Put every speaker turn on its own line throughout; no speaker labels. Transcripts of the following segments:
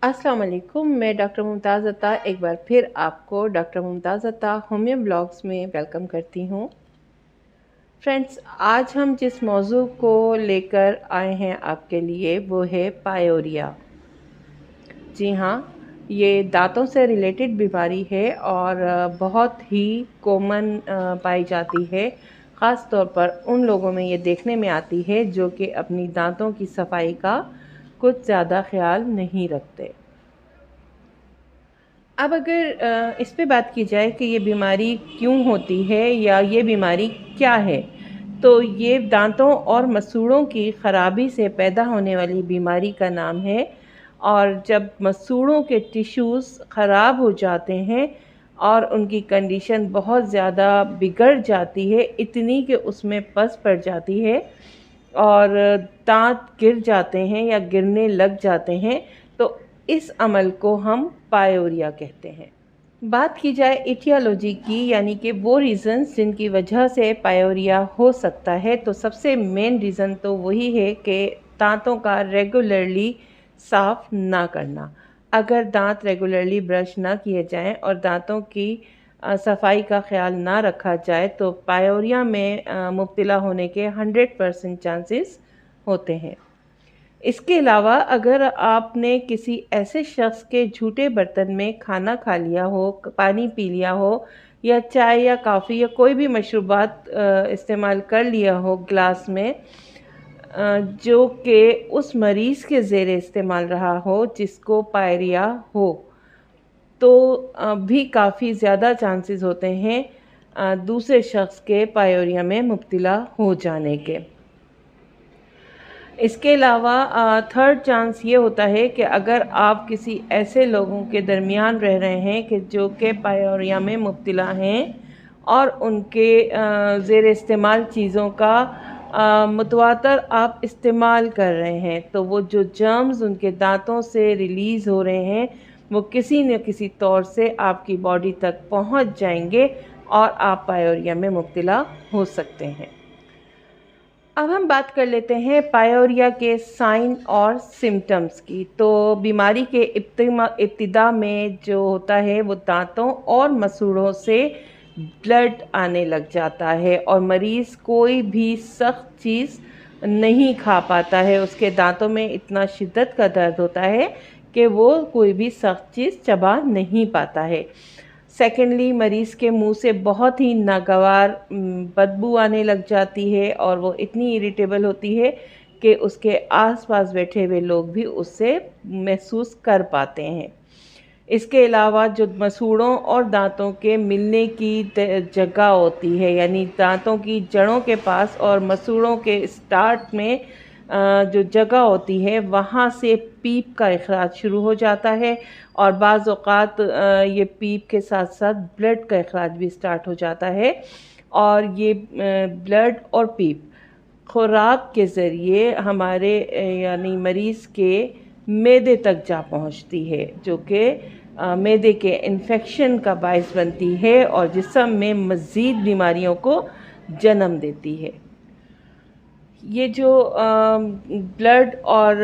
अस्सलाम वालेकुम। मैं डॉक्टर मुमताज़ अता एक बार फिर आपको डॉक्टर मुमताज़ अता होमियो ब्लॉग्स में वेलकम करती हूँ। फ्रेंड्स, आज हम जिस मौजू को लेकर आए हैं आपके लिए वो है पायोरिया। जी हाँ, ये दांतों से रिलेटेड बीमारी है और बहुत ही कॉमन पाई जाती है। ख़ास तौर पर उन लोगों में ये देखने में आती है जो कि अपनी दांतों की सफाई का कुछ ज़्यादा ख्याल नहीं रखते। अब अगर इस पे बात की जाए कि ये बीमारी क्यों होती है या ये बीमारी क्या है, तो ये दांतों और मसूड़ों की ख़राबी से पैदा होने वाली बीमारी का नाम है। और जब मसूड़ों के टिश्यूज़ ख़राब हो जाते हैं और उनकी कंडीशन बहुत ज़्यादा बिगड़ जाती है, इतनी कि उसमें पस पड़ जाती है और दांत गिर जाते हैं या गिरने लग जाते हैं, तो इस अमल को हम पायोरिया कहते हैं। बात की जाए इटियोलॉजी की, यानी कि वो रीज़न्स जिनकी वजह से पायोरिया हो सकता है, तो सबसे मेन रीज़न तो वही है कि दांतों का रेगुलरली साफ़ ना करना। अगर दांत रेगुलरली ब्रश ना किए जाएं और दांतों की सफाई का ख्याल ना रखा जाए तो पायोरिया में मुब्तला होने के 100% चांसेस होते हैं। इसके अलावा अगर आपने किसी ऐसे शख्स के झूठे बर्तन में खाना खा लिया हो, पानी पी लिया हो या चाय या कॉफ़ी या कोई भी मशरूबात इस्तेमाल कर लिया हो ग्लास में, जो कि उस मरीज़ के ज़ेरे इस्तेमाल रहा हो जिसको पायरिया हो, तो भी काफ़ी ज़्यादा चांसेस होते हैं दूसरे शख्स के पायोरिया में मुब्तला हो जाने के। इसके अलावा थर्ड चांस ये होता है कि अगर आप किसी ऐसे लोगों के दरमियान रह रहे हैं कि जो कि पायोरिया में मुब्तला हैं और उनके ज़ेर इस्तेमाल चीज़ों का मुतवातर आप इस्तेमाल कर रहे हैं, तो वो जो जर्म्स उनके दांतों से रिलीज़ हो रहे हैं वो किसी न किसी तौर से आपकी बॉडी तक पहुंच जाएंगे और आप पायोरिया में मुब्तला हो सकते हैं। अब हम बात कर लेते हैं पायोरिया के साइन और सिम्टम्स की। तो बीमारी के इब्तिदा में जो होता है वो दांतों और मसूड़ों से ब्लड आने लग जाता है और मरीज़ कोई भी सख्त चीज़ नहीं खा पाता है। उसके दांतों में इतना शिद्दत का दर्द होता है कि वो कोई भी सख्त चीज़ चबा नहीं पाता है। सेकेंडली, मरीज़ के मुंह से बहुत ही नागवार बदबू आने लग जाती है और वो इतनी इरिटेबल होती है कि उसके आसपास बैठे हुए लोग भी उससे महसूस कर पाते हैं। इसके अलावा जो मसूड़ों और दांतों के मिलने की जगह होती है, यानी दांतों की जड़ों के पास और मसूड़ों के स्टार्ट में जो जगह होती है वहाँ से पीप का इखराज शुरू हो जाता है और बाज़ औक़ात ये पीप के साथ साथ ब्लड का इखराज भी स्टार्ट हो जाता है और ये ब्लड और पीप खुराक के ज़रिए हमारे यानी मरीज़ के मैदे तक जा पहुंचती है, जो कि मैदे के इन्फेक्शन का बायस बनती है और जिस्म में मज़ीद बीमारियों को जन्म देती है। ये जो ब्लड और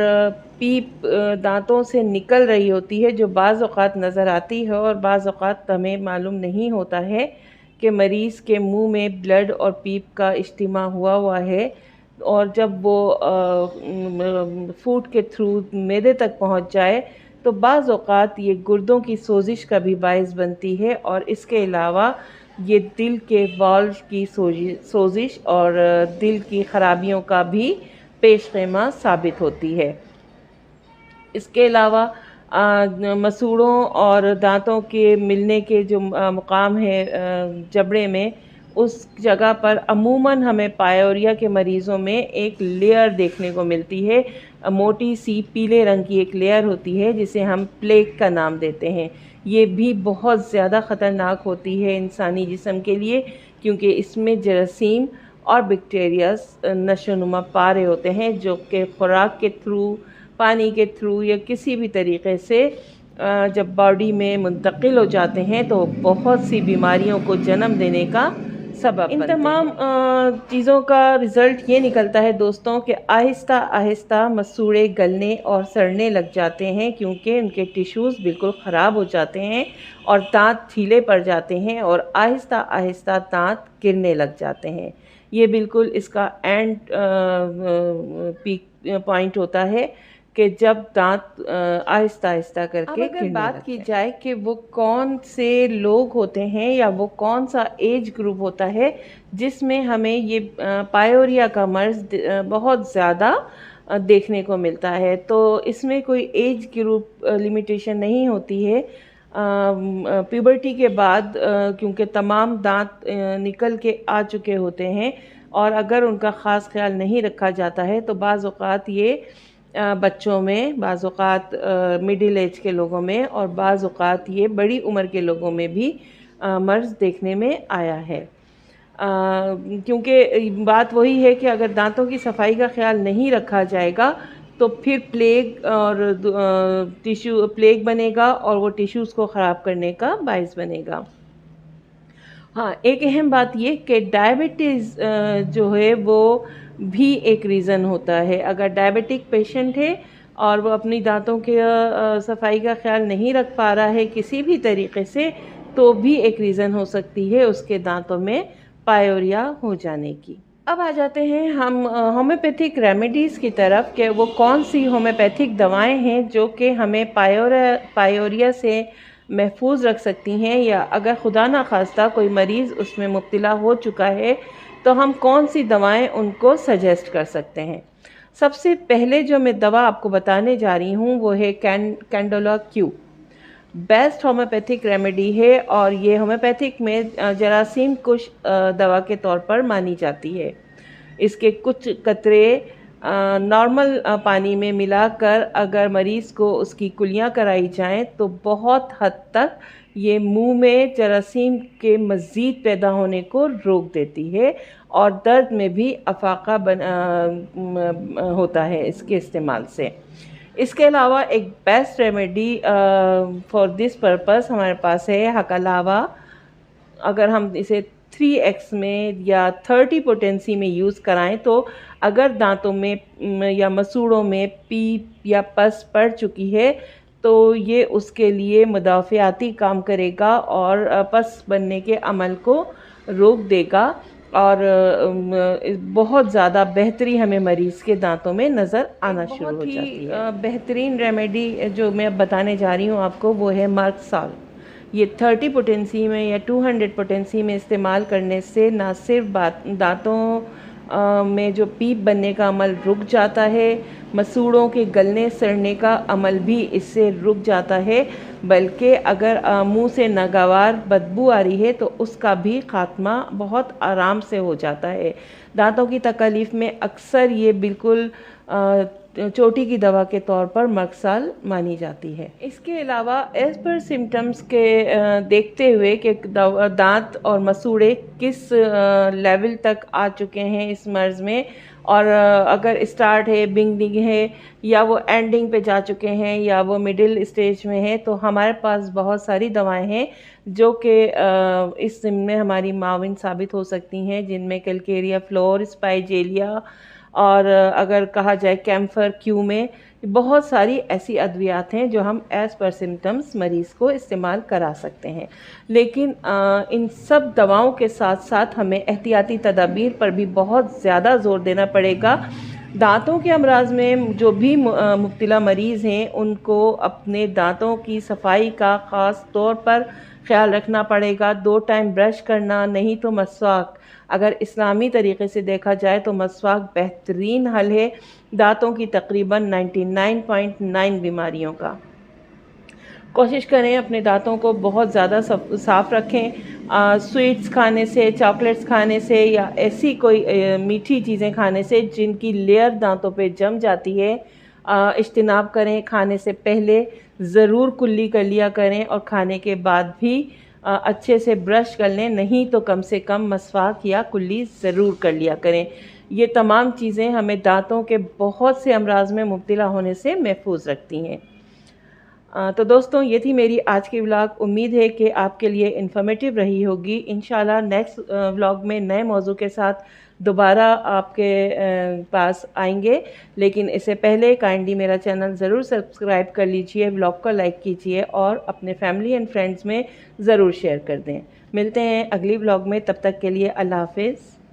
पीप दांतों से निकल रही होती है, जो बाज़ औक़ात नज़र आती है और बाज़ औक़ात हमें मालूम नहीं होता है कि मरीज़ के मुंह में ब्लड और पीप का इज्तिमा हुआ है, और जब वो फूड के थ्रू मैदे तक पहुंच जाए तो बाज़ औक़ात ये गुर्दों की सोजिश का भी बायस बनती है और इसके अलावा ये दिल के वाल्व की सोजिश और दिल की ख़राबियों का भी पेशखेमा साबित होती है। इसके अलावा मसूड़ों और दांतों के मिलने के जो मुकाम है जबड़े में, उस जगह पर अमूमन हमें पायोरिया के मरीज़ों में एक लेयर देखने को मिलती है। मोटी सी पीले रंग की एक लेयर होती है जिसे हम प्लेक का नाम देते हैं। ये भी बहुत ज़्यादा ख़तरनाक होती है इंसानी जिस्म के लिए, क्योंकि इसमें जरासीम और बैक्टीरियाज नशोनुमा पा रहे होते हैं जो कि खुराक के थ्रू, पानी के थ्रू या किसी भी तरीक़े से जब बॉडी में मुंतकिल हो जाते हैं तो बहुत सी बीमारियों को जन्म देने का सबब इन तमाम चीज़ों का रिज़ल्ट ये निकलता है दोस्तों कि आहिस्ता आहिस्ता मसूड़े गलने और सड़ने लग जाते हैं, क्योंकि उनके टिश्यूज़ बिल्कुल ख़राब हो जाते हैं और दांत ढीले पड़ जाते हैं और आहिस्ता आहिस्ता दांत गिरने लग जाते हैं। ये बिल्कुल इसका एंड पीक पॉइंट होता है कि जब दांत आहिस्ता आहिस्ता करके अगर बात की जाए कि वो कौन से लोग होते हैं या वो कौन सा एज ग्रुप होता है जिसमें हमें ये पायोरिया का मर्ज बहुत ज़्यादा देखने को मिलता है, तो इसमें कोई एज ग्रुप लिमिटेशन नहीं होती है। प्यूबर्टी के बाद क्योंकि तमाम दांत निकल के आ चुके होते हैं और अगर उनका ख़ास ख्याल नहीं रखा जाता है तो बाज़ औक़ात ये बच्चों में, बाज़ औक़ात मिडिल एज के लोगों में और बाज़ औक़ात ये बड़ी उम्र के लोगों में भी मर्ज़ देखने में आया है। क्योंकि बात वही है कि अगर दांतों की सफाई का ख्याल नहीं रखा जाएगा तो फिर प्लेग और प्लेग बनेगा और वो टिश्यूज़ को ख़राब करने का बायस बनेगा। हाँ, एक अहम बात ये कि डायबिटीज़ जो है वो भी एक रीज़न होता है। अगर डायबिटिक पेशेंट है और वो अपनी दांतों के सफाई का ख्याल नहीं रख पा रहा है किसी भी तरीके से, तो भी एक रीज़न हो सकती है उसके दांतों में पायोरिया हो जाने की। अब आ जाते हैं हम होम्योपैथिक रेमेडीज़ की तरफ कि वो कौन सी होम्योपैथिक दवाएं हैं जो कि हमें पायोरिया से महफूज रख सकती हैं, या अगर खुदा ना खास्ता कोई मरीज़ उसमें मुब्तला हो चुका है तो हम कौन सी दवाएं उनको सजेस्ट कर सकते हैं। सबसे पहले जो मैं दवा आपको बताने जा रही हूँ वो है कैंडोला क्यू। बेस्ट होम्योपैथिक रेमेडी है और ये होम्योपैथिक में जरासीम कुश दवा के तौर पर मानी जाती है। इसके कुछ कतरे नॉर्मल पानी में मिलाकर अगर मरीज़ को उसकी कुलियाँ कराई जाएं तो बहुत हद तक ये मुंह में जरासीम के मज़ीद पैदा होने को रोक देती है और दर्द में भी अफाका होता है इसके इस्तेमाल से। इसके अलावा एक best remedy for this purpose हमारे पास है हकालावा। अगर हम इसे 3x में या 30 पोटेंसी में यूज़ कराएं तो अगर दांतों में या मसूड़ों में पीप या पस पड़ चुकी है तो ये उसके लिए मुदाफ़ियाती काम करेगा और पस बनने के अमल को रोक देगा और बहुत ज़्यादा बेहतरी हमें मरीज़ के दांतों में नज़र आना शुरू हो जाती है। बेहतरीन रेमेडी जो मैं बताने जा रही हूँ आपको वो है मर्कसाल। ये 30 पोटेंसी में या 200 पोटेंसी में इस्तेमाल करने से ना सिर्फ दांतों में जो पीप बनने का अमल रुक जाता है, मसूड़ों के गलने सड़ने का अमल भी इससे रुक जाता है, बल्कि अगर मुंह से नागवार बदबू आ रही है तो उसका भी ख़ात्मा बहुत आराम से हो जाता है। दांतों की तकलीफ़ में अक्सर ये बिल्कुल चोटी की दवा के तौर पर मर्कसाल मानी जाती है। इसके अलावा एज पर सिम्टम्स के देखते हुए कि दांत और मसूड़े किस लेवल तक आ चुके हैं इस मर्ज़ में, और अगर स्टार्ट है, बिगनिंग है, या वो एंडिंग पे जा चुके हैं या वो मिडिल स्टेज में है, तो हमारे पास बहुत सारी दवाएं हैं जो कि इस में हमारी माविन साबित हो सकती हैं, जिनमें कैलकेरिया फ्लोर, स्पाइजेलिया और अगर कहा जाए कैम्फर क्यू में बहुत सारी ऐसी अद्वियात हैं जो हम एज़ पर सिम्टम्स मरीज़ को इस्तेमाल करा सकते हैं। लेकिन इन सब दवाओं के साथ साथ हमें एहतियाती तदाबीर पर भी बहुत ज़्यादा ज़ोर देना पड़ेगा। दांतों के अमराज में जो भी मुब्तला मरीज़ हैं उनको अपने दांतों की सफाई का ख़ास तौर पर ख्याल रखना पड़ेगा। 2 टाइम ब्रश करना, नहीं तो मसवाक। अगर इस्लामी तरीक़े से देखा जाए तो मसवाक बेहतरीन हल है दांतों की तकरीबन 99.9 बीमारियों का। कोशिश करें अपने दांतों को बहुत ज़्यादा साफ़ रखें। स्वीट्स खाने से, चॉकलेट्स खाने से या ऐसी कोई मीठी चीज़ें खाने से जिनकी लेयर दांतों पे जम जाती है इज्तिनाब करें। खाने से पहले ज़रूर कुल्ली कर लिया करें और खाने के बाद भी अच्छे से ब्रश कर लें, नहीं तो कम से कम मसवाक या कुल्ली ज़रूर कर लिया करें। ये तमाम चीज़ें हमें दांतों के बहुत से अमराज में मुब्तला होने से महफूज रखती हैं। तो दोस्तों ये थी मेरी आज की व्लॉग। उम्मीद है कि आपके लिए इन्फॉर्मेटिव रही होगी। इंशाल्लाह नेक्स्ट व्लॉग में नए मौजू के साथ दोबारा आपके पास आएंगे, लेकिन इससे पहले काइंडली मेरा चैनल ज़रूर सब्सक्राइब कर लीजिए, व्लॉग को लाइक कीजिए और अपने फैमिली एंड फ्रेंड्स में ज़रूर शेयर कर दें। मिलते हैं अगली व्लॉग में, तब तक के लिए अल्लाह हाफिज़।